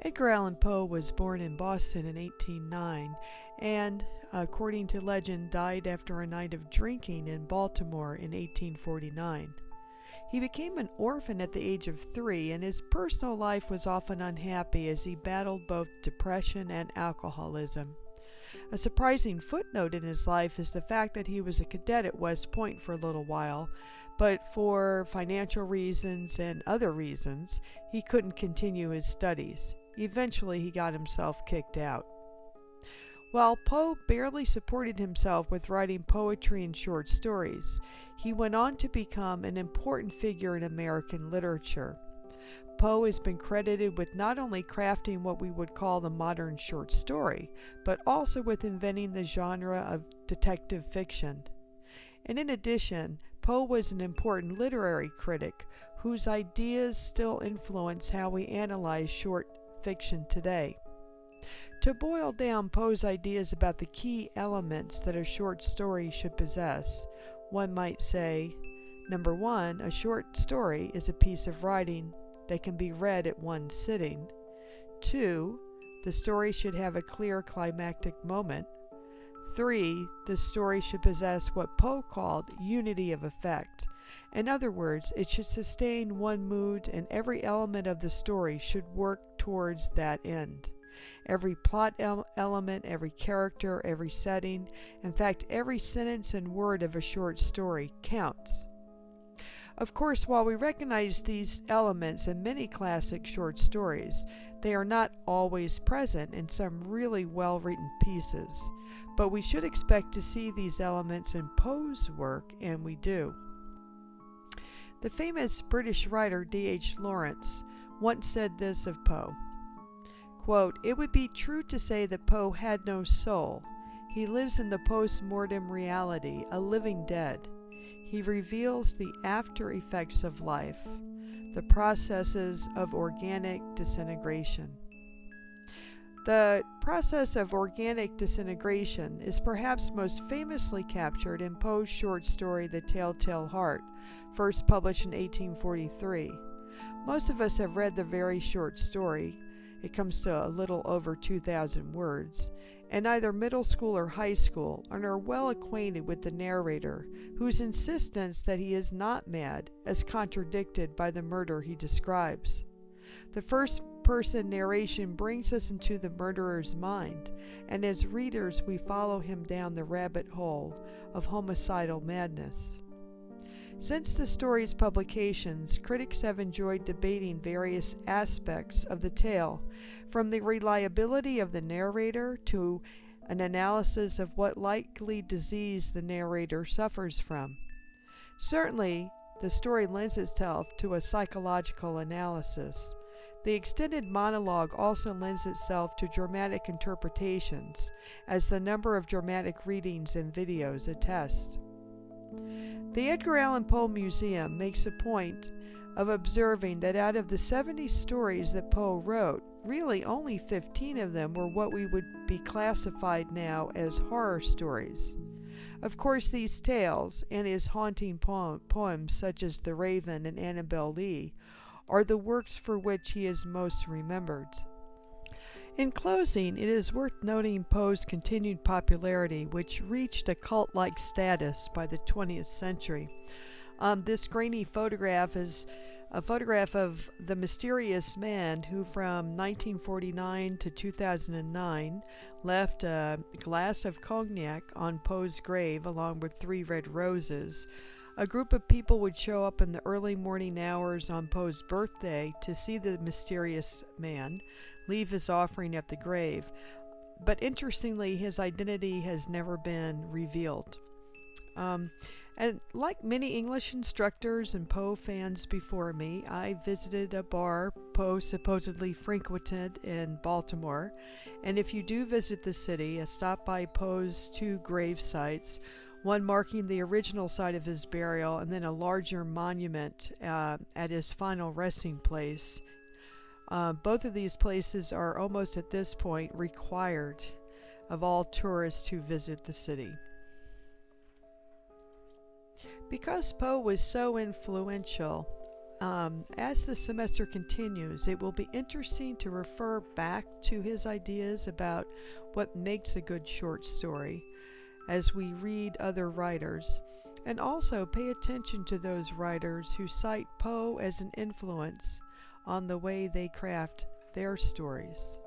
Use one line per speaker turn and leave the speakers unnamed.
Edgar Allan Poe was born in Boston in 1809 and, according to legend, died after a night of drinking in Baltimore in 1849. He became an orphan at the age of 3, and his personal life was often unhappy as he battled both depression and alcoholism. A surprising footnote in his life is the fact that he was a cadet at West Point for a little while, but for financial reasons and other reasons, he couldn't continue his studies. Eventually, he got himself kicked out. While Poe barely supported himself with writing poetry and short stories, he went on to become an important figure in American literature. Poe has been credited with not only crafting what we would call the modern short story, but also with inventing the genre of detective fiction. And in addition, Poe was an important literary critic whose ideas still influence how we analyze short fiction today. To boil down Poe's ideas about the key elements that a short story should possess, one might say, number 1, a short story is a piece of writing that can be read at one sitting. 2, the story should have a clear climactic moment. 3, the story should possess what Poe called unity of effect. In other words, it should sustain one mood, and every element of the story should work towards that end. Every plot element, every character, every setting, in fact, every sentence and word of a short story counts. Of course, while we recognize these elements in many classic short stories, they are not always present in some really well-written pieces. But we should expect to see these elements in Poe's work, and we do. The famous British writer D.H. Lawrence once said this of Poe, quote, "It would be true to say that Poe had no soul. He lives in the post-mortem reality, a living dead. He reveals the after effects of life, the processes of organic disintegration." The process of organic disintegration is perhaps most famously captured in Poe's short story The Telltale Heart, first published in 1843. Most of us have read the very short story. It comes to a little over 2,000 words, in either middle school or high school, and are well acquainted with the narrator, whose insistence that he is not mad is contradicted by the murder he describes. The first-person narration brings us into the murderer's mind, and as readers we follow him down the rabbit hole of homicidal madness. Since the story's publications, critics have enjoyed debating various aspects of the tale, from the reliability of the narrator to an analysis of what likely disease the narrator suffers from. Certainly, the story lends itself to a psychological analysis. The extended monologue also lends itself to dramatic interpretations, as the number of dramatic readings and videos attest. The Edgar Allan Poe Museum makes a point of observing that out of the 70 stories that Poe wrote, really only 15 of them were what we would be classified now as horror stories. Of course, these tales, and his haunting poems such as The Raven and Annabel Lee, are the works for which he is most remembered. In closing, it is worth noting Poe's continued popularity, which reached a cult-like status by the 20th century. This grainy photograph is a photograph of the mysterious man who from 1949 to 2009 left a glass of cognac on Poe's grave along with 3 red roses. A group of people would show up in the early morning hours on Poe's birthday to see the mysterious man leave his offering at the grave. But interestingly, his identity has never been revealed. And like many English instructors and Poe fans before me, I visited a bar Poe supposedly frequented in Baltimore. And if you do visit the city, stop by Poe's 2 grave sites, one marking the original site of his burial and then a larger monument at his final resting place. Both of these places are almost at this point required of all tourists who visit the city. Because Poe was so influential, as the semester continues, it will be interesting to refer back to his ideas about what makes a good short story as we read other writers, and also pay attention to those writers who cite Poe as an influence on the way they craft their stories.